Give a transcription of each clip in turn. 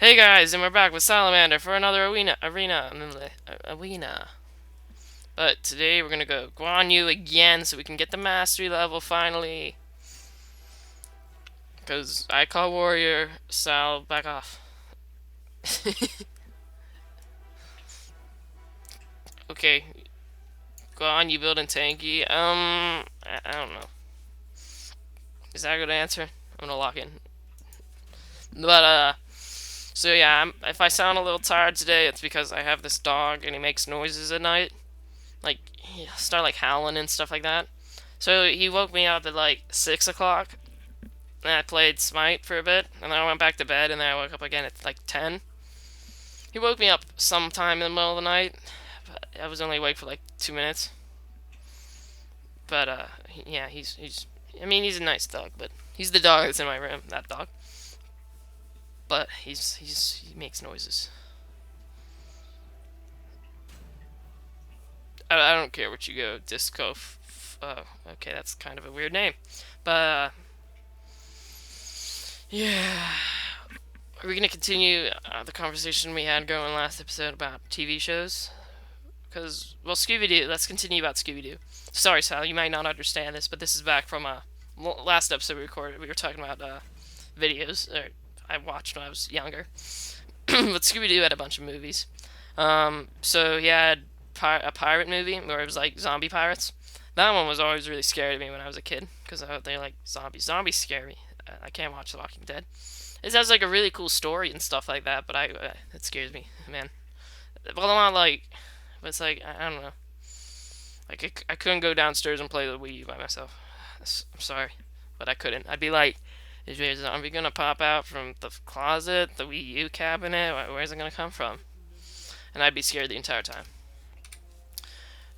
Hey guys, and we're back with Salamander for another arena. But today we're gonna go Guan Yu again so we can get the mastery level finally. Cause I call warrior, Sal, back off. Okay, Guan Yu building tanky. I don't know. Is that a good answer? I'm gonna lock in. But so yeah, if I sound a little tired today, it's because I have this dog and he makes noises at night. Like he start like howling and stuff like that. So he woke me up at like 6 o'clock, and I played Smite for a bit, and then I went back to bed, and then I woke up again at like 10. He woke me up sometime in the middle of the night, but I was only awake for like 2 minutes. But yeah, he's I mean he's a nice dog, but he's the dog that's in my room, that dog. But he makes noises. I don't care what you go, Disco. Okay, that's kind of a weird name, but yeah. Are we gonna continue the conversation we had going last episode about TV shows? Because, well, Scooby Doo. Let's continue about Scooby Doo. Sorry, Sal, you might not understand this, but this is back from last episode we recorded. We were talking about videos I watched when I was younger. But Scooby Doo had a bunch of movies. So he had a pirate movie where it was like zombie pirates. That one was always really scary to me when I was a kid because they're like zombies. Zombies scare me. I can't watch The Walking Dead. It has like a really cool story and stuff like that, but it scares me, man. Well, I'm not like, but it's like I don't know. Like I couldn't go downstairs and play the Wii U by myself. I'm sorry, but I couldn't. I'd be like, is there a zombie gonna pop out from the closet, the Wii U cabinet? Where's it gonna come from? And I'd be scared the entire time.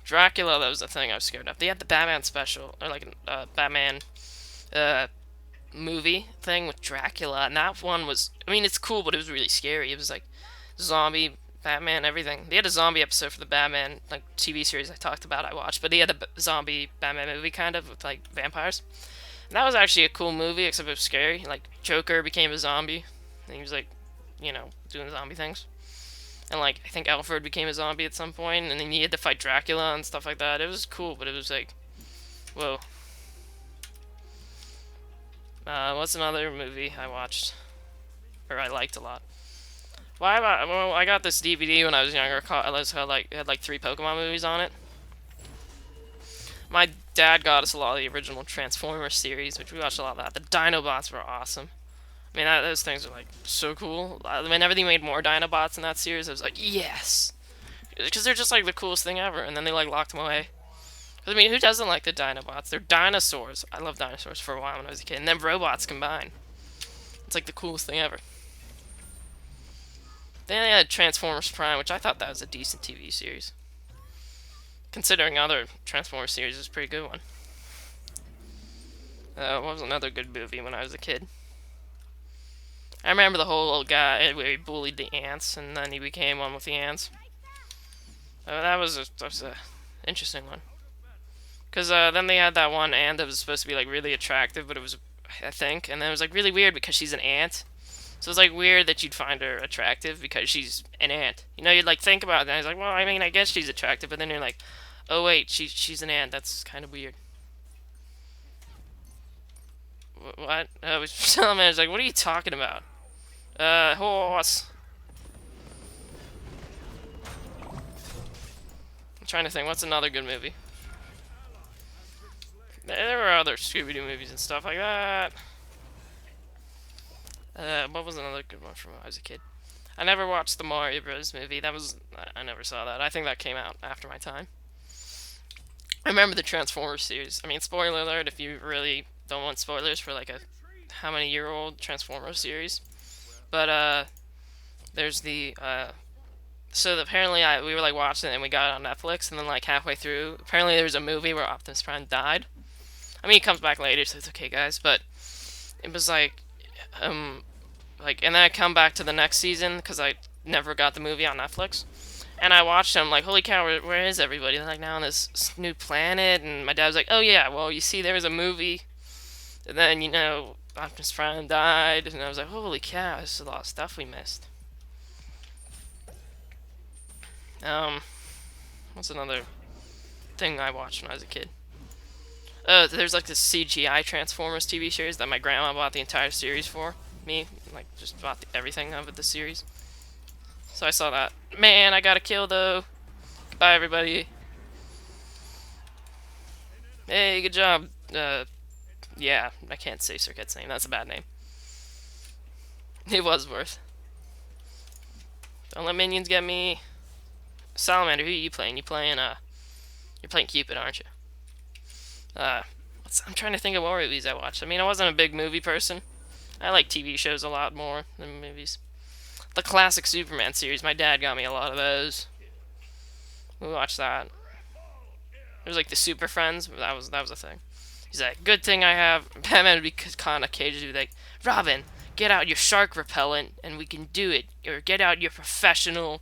Dracula, that was the thing I was scared of. They had the Batman special, or like a Batman uh, movie thing with Dracula, and that one was, I mean, it's cool, but it was really scary. It was like zombie, Batman, everything. They had a zombie episode for the Batman like TV series I talked about. I watched, but they had a zombie Batman movie kind of with like vampires. And that was actually a cool movie, except it was scary. Like Joker became a zombie, and he was like, doing zombie things. And like I think Alfred became a zombie at some point, and then he had to fight Dracula and stuff like that. It was cool, but it was like, whoa. What's another movie I watched or I liked a lot? Well, I got this DVD when I was younger. It had like three Pokemon movies on it. My dad got us a lot of the original Transformers series, which we watched a lot of that. The Dinobots were awesome. I mean, those things are like so cool. Whenever they made more Dinobots in that series, I was like, yes, because they're just like the coolest thing ever. And then they like locked them away. I mean, who doesn't like the Dinobots? They're dinosaurs. I loved dinosaurs for a while when I was a kid, and then robots combined. It's like the coolest thing ever. Then they had Transformers Prime, which I thought that was a decent TV series. Considering other Transformers series, it's a pretty good one. What was another good movie when I was a kid? I remember the whole guy where he bullied the ants, and then he became one with the ants. That was a interesting one. Cause then they had that one ant that was supposed to be like really attractive, but it was, I think, and then it was like really weird because she's an ant. So it's like weird that you'd find her attractive because she's an ant. You'd like think about that. It's like, well, I mean, I guess she's attractive, but then you're like, oh wait, she's an ant. That's kind of weird. What? Salamander's like, what are you talking about? Horse. I'm trying to think. What's another good movie? There were other Scooby Doo movies and stuff like that. What was another good one from when I was a kid? I never watched the Mario Bros. Movie. I never saw that. I think that came out after my time. I remember the Transformers series. I mean, spoiler alert if you really don't want spoilers for like a how many year old Transformers series. But there's the so apparently we were like watching it and we got it on Netflix, and then like halfway through, apparently there was a movie where Optimus Prime died. I mean, he comes back later, so it's okay, guys. But it was um, and then I come back to the next season because I never got the movie on Netflix. And I watched them, like, holy cow, where is everybody? They're like now on this new planet, and my dad was like, oh yeah, well, you see, there was a movie, and then, Optimus Prime died, and I was like, holy cow, this is a lot of stuff we missed. Um, what's another thing I watched when I was a kid? There's like this CGI Transformers TV series that my grandma bought the entire series for me. Like, just bought everything of the series. So I saw that. Man, I got a kill though. Goodbye, everybody. Hey, good job. Yeah, I can't say Circuit's name. That's a bad name. It was worth. Don't let minions get me. Salamander, who are you playing? You're playing Cupid, aren't you? Uh, I'm trying to think of what movies I watched. I mean, I wasn't a big movie person. I like TV shows a lot more than movies. The classic Superman series, my dad got me a lot of those. We watched that. It was like the Super Friends. That was a thing. He's like, good thing I have. Batman would be kind of cagey to be like, Robin, get out your shark repellent and we can do it. Or get out your professional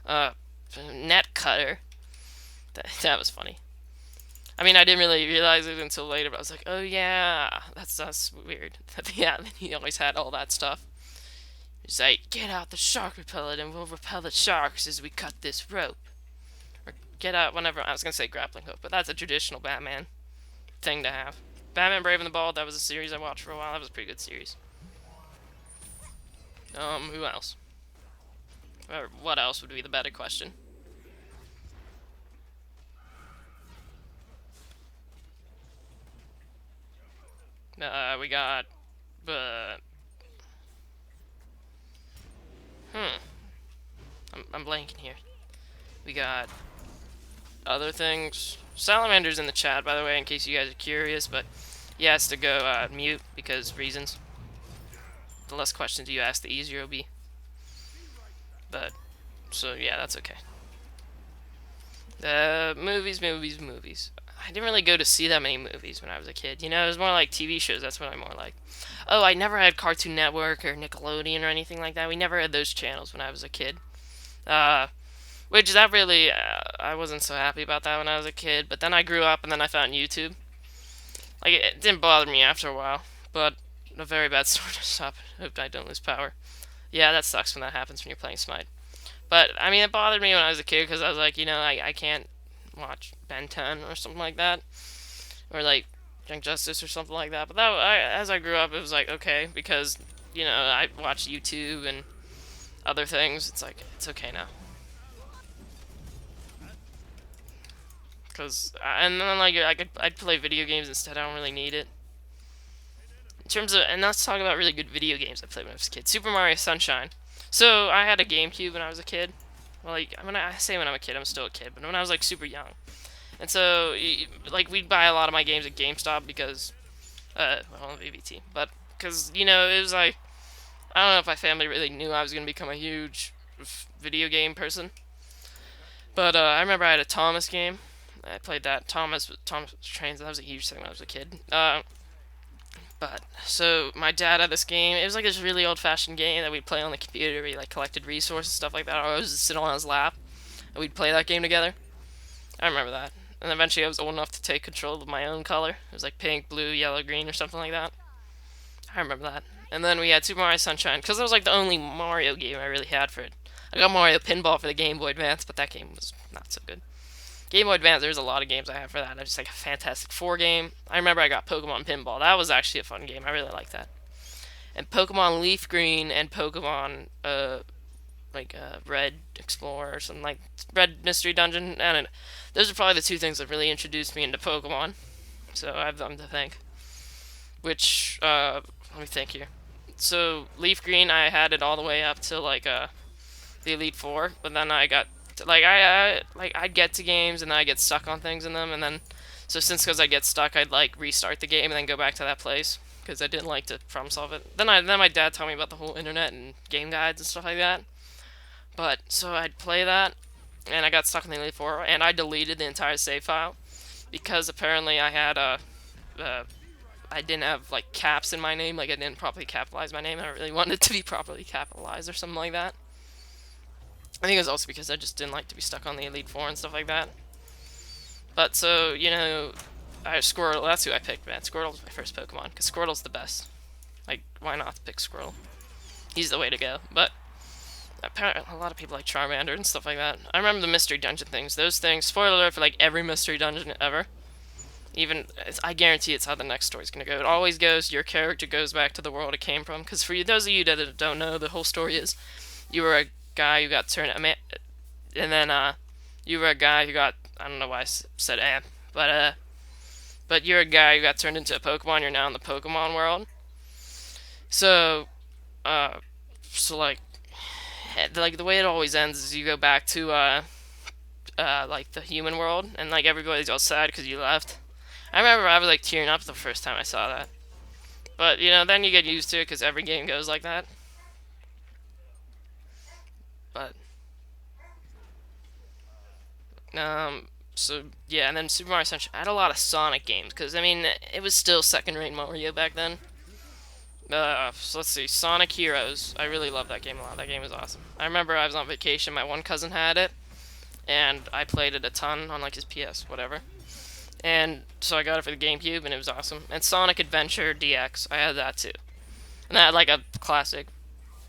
uh, net cutter. That was funny. I mean, I didn't really realize it until later, but I was like, oh yeah, that's weird. Yeah, he always had all that stuff. He's like, get out the shark repellent and we'll repel the sharks as we cut this rope. Or get out whenever, I was going to say grappling hook, but that's a traditional Batman thing to have. Batman Brave and the Bold, that was a series I watched for a while. That was a pretty good series. Who else? Or what else would be the better question? We got, uh, I'm blanking here. We got other things. Salamander's in the chat, by the way, in case you guys are curious, but he has to go mute because reasons. The less questions you ask, the easier it'll be. But, so yeah, that's okay. Movies. I didn't really go to see that many movies when I was a kid. You know, it was more like TV shows. That's what I more like. Oh, I never had Cartoon Network or Nickelodeon or anything like that. We never had those channels when I was a kid. Uh, which that really, I wasn't so happy about that when I was a kid. But then I grew up and then I found YouTube. Like, it didn't bother me after a while. But a very bad story to stop. Hope I don't lose power. Yeah, that sucks when that happens when you're playing Smite. But, I mean, it bothered me when I was a kid because I was like, you know, I can't watch Ben 10 or something like that. Or, like, Junk Justice or something like that. But as I grew up, it was like, okay, because, you know, I watched YouTube and other things. It's like, it's okay now. Cause, and then, like, I'd play video games instead. I don't really need it. In terms of, and let's talk about really good video games I played when I was a kid. Super Mario Sunshine. So, I had a GameCube when I was a kid. Well, like, when I say when I'm a kid, I'm still a kid, but when I was, like, super young. And so, like, we'd buy a lot of my games at GameStop because, well, VBT, but, because, you know, it was like, I don't know if my family really knew I was going to become a huge video game person. But, I remember I had a Thomas game. I played that. Thomas Trains, that was a huge thing when I was a kid. But, so, my dad had this game. It was like this really old-fashioned game that we'd play on the computer. We, like, collected resources, stuff like that. Or I was just sit on his lap, and we'd play that game together. I remember that. And eventually I was old enough to take control of my own color. It was like pink, blue, yellow, green, or something like that. I remember that. And then we had Super Mario Sunshine, because that was like the only Mario game I really had for it. I got Mario Pinball for the Game Boy Advance, but that game was not so good. Game Boy Advance, there's a lot of games I have for that. I just like a Fantastic Four game. I remember I got Pokemon Pinball. That was actually a fun game. I really liked that. And Pokemon Leaf Green and Pokemon Red Explorer or something like Red Mystery Dungeon. I don't know. Those are probably the two things that really introduced me into Pokemon. So I have them to thank. Which let me think here. So Leaf Green, I had it all the way up to like the Elite Four, but then I got like I'd get to games and then I get stuck on things in them, and then so because I get stuck, I'd like restart the game and then go back to that place because I didn't like to problem solve it. Then my dad told me about the whole internet and game guides and stuff like that. But so I'd play that, and I got stuck in the Elite Four, and I deleted the entire save file because apparently I didn't have like caps in my name, like I didn't properly capitalize my name. I really wanted it to be properly capitalized or something like that. I think it was also because I just didn't like to be stuck on the Elite Four and stuff like that. But so, you know, Squirtle, that's who I picked, man. Squirtle was my first Pokemon, because Squirtle's the best. Like, why not pick Squirtle? He's the way to go. But Apparently, a lot of people like Charmander and stuff like that. I remember the mystery dungeon things. Those things, spoiler alert for like every mystery dungeon ever. Even, I guarantee it's how the next story's gonna go. It always goes, your character goes back to the world it came from. Because for you, those of you that don't know, the whole story is you were a guy who got turned, and then you were a guy who got, I don't know why I said but you're a guy who got turned into a Pokemon. You're now in the Pokemon world. So, uh, so like the way it always ends is you go back to like the human world, and like everybody's all sad because you left. I remember I was like tearing up the first time I saw that. But you know, then you get used to it because every game goes like that. But so yeah, and then Super Mario Sunshine. I had a lot of Sonic games because I mean it was still second-rate Mario back then. So let's see, Sonic Heroes. I really love that game a lot. That game was awesome. I remember I was on vacation. My one cousin had it, and I played it a ton on like his PS, whatever. And so I got it for the GameCube, and it was awesome. And Sonic Adventure DX, I had that too. And that had like a classic,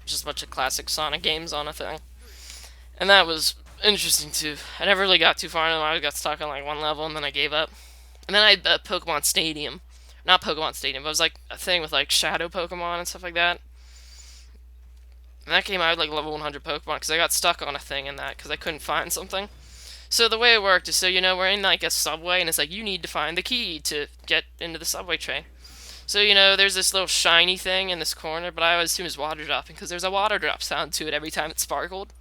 just a bunch of classic Sonic games on a thing. And that was interesting too. I never really got too far in them. I got stuck on like one level, and then I gave up. And then I had Pokemon Stadium. Not Pokemon Stadium, but it was like a thing with like shadow Pokemon and stuff like that. And that came out like level 100 Pokemon because I got stuck on a thing in that because I couldn't find something. So the way it worked is, so you know, we're in like a subway, and it's like you need to find the key to get into the subway train. So you know, there's this little shiny thing in this corner, but I always assume it's water dropping because there's a water drop sound to it every time it sparkled.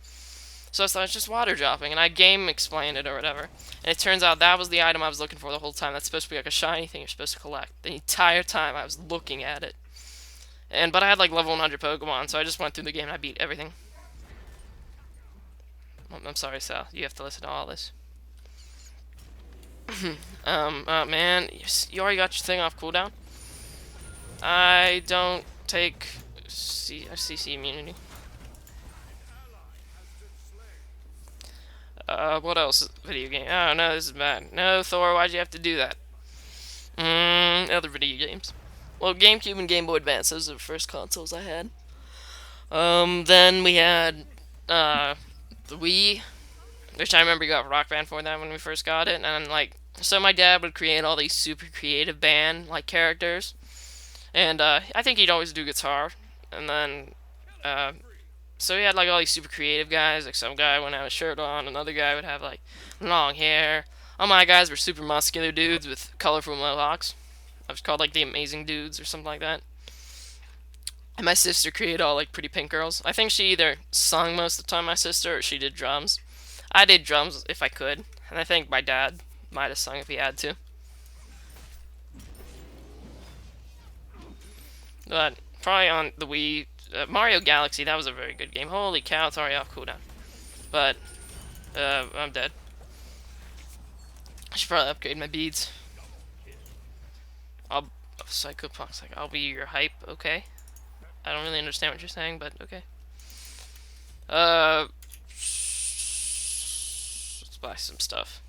So I thought it's just water dropping, and I game explained it or whatever. And it turns out that was the item I was looking for the whole time. That's supposed to be like a shiny thing you're supposed to collect. The entire time I was looking at it. But I had like level 100 Pokemon, so I just went through the game and I beat everything. I'm sorry, Sal. You have to listen to all this. Man, you already got your thing off cooldown? I don't take CC immunity. What else? Video game. Oh, no, this is bad. No, Thor, why'd you have to do that? Other video games. Well, GameCube and Game Boy Advance, those are the first consoles I had. Then we had, the Wii, which I remember you got Rock Band for that when we first got it, and like, so my dad would create all these super creative band, like, characters, and, I think he'd always do guitar, and then, so he had, like, all these super creative guys, like, some guy wouldn't have a shirt on, another guy would have, like, long hair. All my guys were super muscular dudes with colorful mohawks. I was called, like, the Amazing Dudes or something like that. And my sister created all, like, pretty pink girls. I think she either sung most of the time, my sister, or she did drums. I did drums if I could, and I think my dad might have sung if he had to. But probably on the Wii, Mario Galaxy, that was a very good game. Holy cow, it's already off cooldown. But, I'm dead. I should probably upgrade my beads. Psychopunk's like, I'll be your hype, okay? I don't really understand what you're saying, but okay. Let's buy some stuff.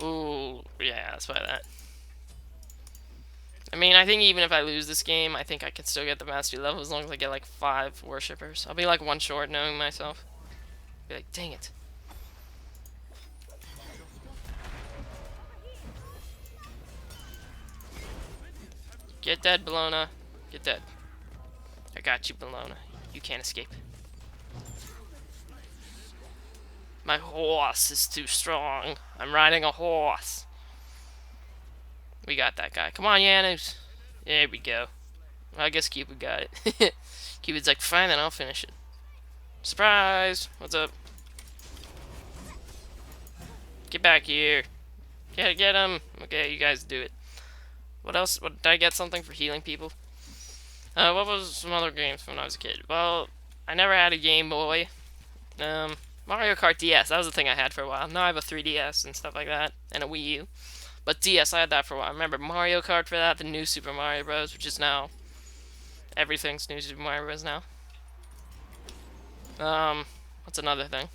Ooh, yeah, let's buy that. I mean, I think even if I lose this game, I think I can still get the mastery level as long as I get like 5 worshippers. I'll be like one short knowing myself. Be like, dang it. Get dead, Bologna. Get dead. I got you, Bologna. You can't escape. My horse is too strong. I'm riding a horse. We got that guy. Come on, Janus. There we go. Well, I guess Cupid got it. Cupid's like, fine, then I'll finish it. Surprise! What's up? Get back here. Get him. Okay, you guys do it. What else? What, did I get something for healing people? What was some other games when I was a kid? Well, I never had a Game Boy. Mario Kart DS, that was the thing I had for a while. Now I have a 3DS and stuff like that, and a Wii U. But DS, I had that for a while. I remember Mario Kart for that, the new Super Mario Bros., which is now... everything's new Super Mario Bros. Now. What's another thing?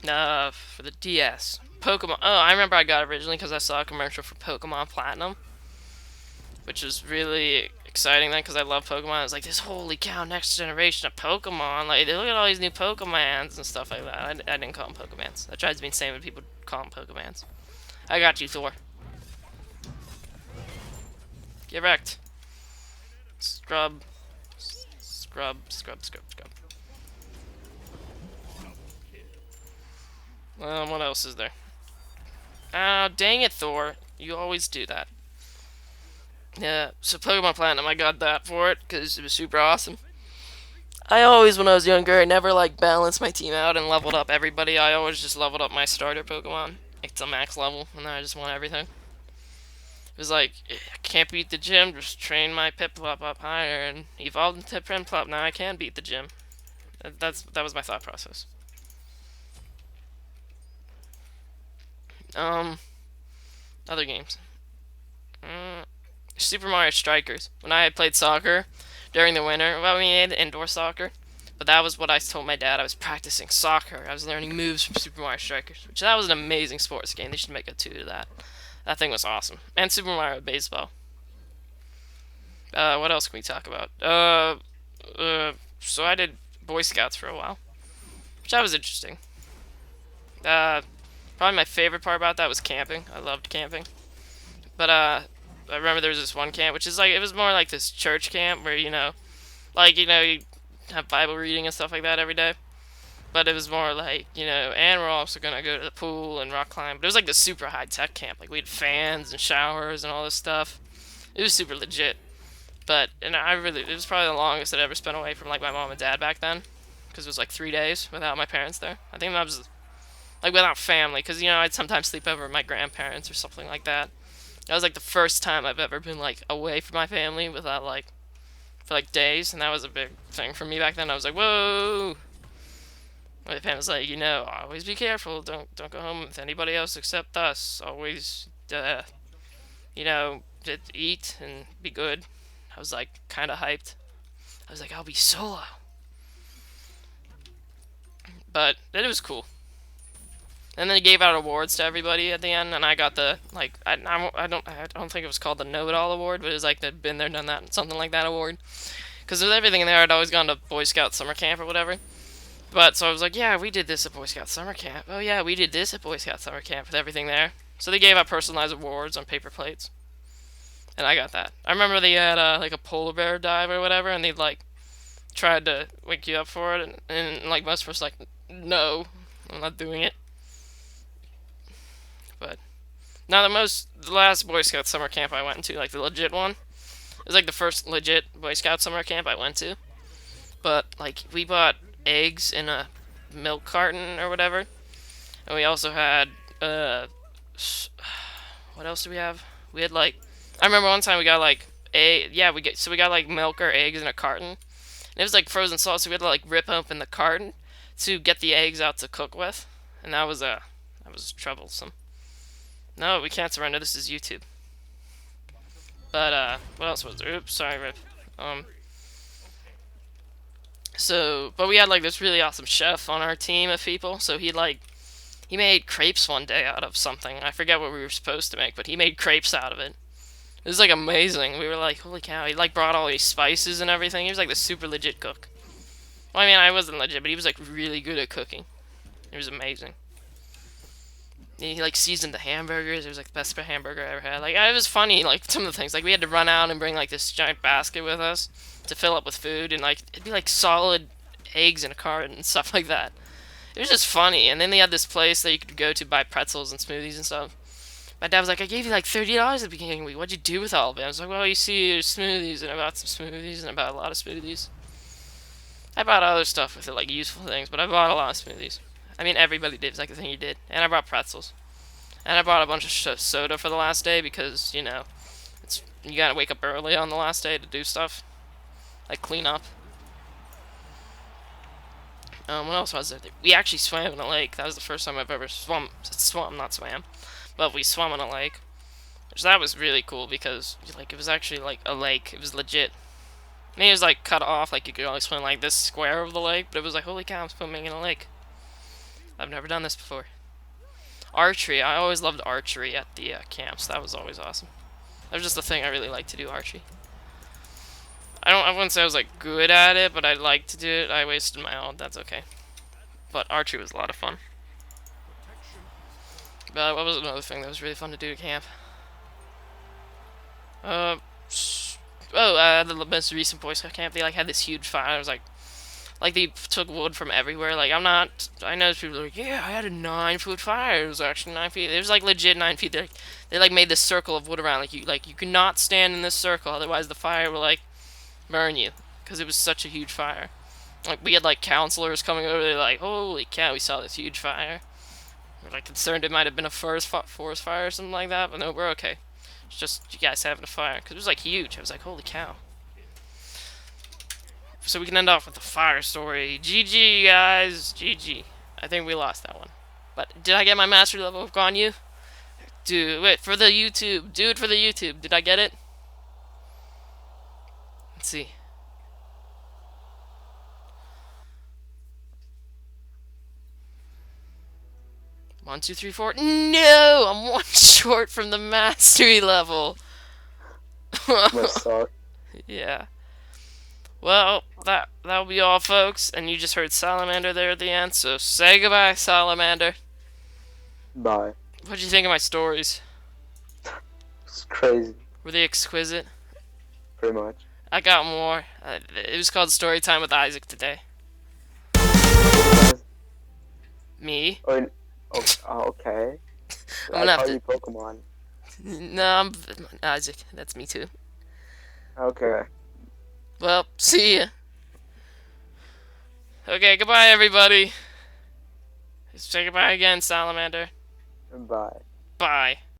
For the DS. Pokemon. Oh, I remember I got it originally because I saw a commercial for Pokemon Platinum, which was really exciting then because I love Pokemon. I was like, this holy cow, next generation of Pokemon. Like, look at all these new Pokemons and stuff like that. I didn't call them Pokemons. That drives me insane when people call them Pokemons. I got you, Thor. Get wrecked. Scrub. Scrub, scrub, scrub, scrub. What else is there? Oh, dang it, Thor. You always do that. Yeah, so Pokemon Platinum, I got that for it, because it was super awesome. I always, when I was younger, I never, like, balanced my team out and leveled up everybody. I always just leveled up my starter Pokemon. It's a max level, and then I just won everything. It was like, I can't beat the gym, just train my Piplup up higher, and evolve into Prinplup, now I can beat the gym. That was my thought process. Other games. Super Mario Strikers. When I had played soccer during the winter, well, we had indoor soccer, but that was what I told my dad. I was practicing soccer. I was learning moves from Super Mario Strikers, which that was an amazing sports game. They should make a 2 to that. That thing was awesome. And Super Mario Baseball. What else can we talk about? So I did Boy Scouts for a while, which that was interesting. Probably my favorite part about that was camping. I loved camping. But, I remember there was this one camp, which is like, it was more like this church camp where, you know, like, you know, you have Bible reading and stuff like that every day. But it was more like, you know, and we're also gonna go to the pool and rock climb. But it was like the super high tech camp. Like, we had fans and showers and all this stuff. It was super legit. But, and it was probably the longest I'd ever spent away from, like, my mom and dad back then. Because it was like 3 days without my parents there. I think that was, like, without family. Because, you know, I'd sometimes sleep over with my grandparents or something like that. That was like the first time I've ever been like away from my family without like for like days, and that was a big thing for me back then. I was like, whoa. My parents was like, you know, always be careful. Don't go home with anybody else except us. Always, you know, eat and be good. I was like kind of hyped. I was like, I'll be solo. But it was cool. And then he gave out awards to everybody at the end, and I got the like I don't think it was called the Know-It-All Award, but it was like the been there done that something like that award. Because with everything in there, I'd always gone to Boy Scout summer camp or whatever. But so I was like, yeah, we did this at Boy Scout summer camp. Oh yeah, we did this at Boy Scout summer camp with everything there. So they gave out personalized awards on paper plates, and I got that. I remember they had like a polar bear dive or whatever, and they'd like tried to wake you up for it, and like most of us like, no, I'm not doing it. But now the last Boy Scout summer camp I went to, like the legit one, it was like the first legit Boy Scout summer camp I went to. But like we bought eggs in a milk carton or whatever, and we also had what else did we have? We had like I remember one time we got like we got like milk or eggs in a carton, and it was like frozen salt, so we had to like rip open the carton to get the eggs out to cook with, and that was troublesome. No, we can't surrender. This is YouTube. But what else was there? Oops, sorry, Rip. But we had like this really awesome chef on our team of people. So he made crepes one day out of something. I forget what we were supposed to make, but he made crepes out of it. It was like amazing. We were like, holy cow! He like brought all these spices and everything. He was like the super legit cook. Well, I mean, I wasn't legit, but he was like really good at cooking. It was amazing. He like seasoned the hamburgers. It was like the best hamburger I ever had. Like it was funny. Like some of the things. Like we had to run out and bring like this giant basket with us to fill up with food, and like it'd be like solid eggs in a carton and stuff like that. It was just funny. And then they had this place that you could go to buy pretzels and smoothies and stuff. My dad was like, I gave you like $30 at the beginning of the week. What'd you do with all of it? I was like, well, you see, there's smoothies, and I bought some smoothies, and I bought a lot of smoothies. I bought other stuff with it, like useful things, but I bought a lot of smoothies. I mean, everybody did. It's like the thing you did. And I brought pretzels. And I brought a bunch of soda for the last day because, you know, you gotta wake up early on the last day to do stuff. Like clean up. What else was there? We actually swam in a lake. That was the first time I've ever not swam. But we swam in a lake. Which that was really cool because, like, it was actually, like, a lake. It was legit. I mean, it was, like, cut off. Like, you could only swim, like, this square of the lake. But it was like, holy cow, I'm swimming in a lake. I've never done this before. Archery. I always loved archery at the camps. That was always awesome. That was just the thing I really liked to do, archery. I wouldn't say I was like good at it, but I liked to do it. I wasted my ult. That's okay. But archery was a lot of fun. But what was another thing that was really fun to do at camp? Uh, the most recent Boy Scout camp, they like had this huge fire. It was like they took wood from everywhere. Like I'm not. I know people are like, yeah, I had a 9-foot fire. It was actually 9 feet. It was like legit 9 feet. They like made this circle of wood around. Like you could not stand in this circle, otherwise the fire will like burn you, because it was such a huge fire. Like we had like counselors coming over. They're like, holy cow, we saw this huge fire. We're like concerned it might have been a forest fire or something like that, but no, we're okay. It's just you guys having a fire, because it was like huge. I was like, holy cow. So we can end off with a fire story. GG, guys. GG. I think we lost that one. But did I get my mastery level of Guan Yu? Do it for the YouTube. Do it for the YouTube. Did I get it? Let's see. One, two, three, four. No! I'm one short from the mastery level. That sucks. Yeah. Well, that'll be all, folks. And you just heard Salamander there at the end, so say goodbye, Salamander. Bye. What'd you think of my stories? It's crazy, Were they exquisite? pretty much. I got more. It was called Story Time with Isaac today. Me? Oh, okay. I'm I gonna have call to. you Pokemon. No, I'm Isaac. That's me too. Okay. Well, see ya. Okay, goodbye, everybody. Say goodbye again, Salamander. Bye. Bye.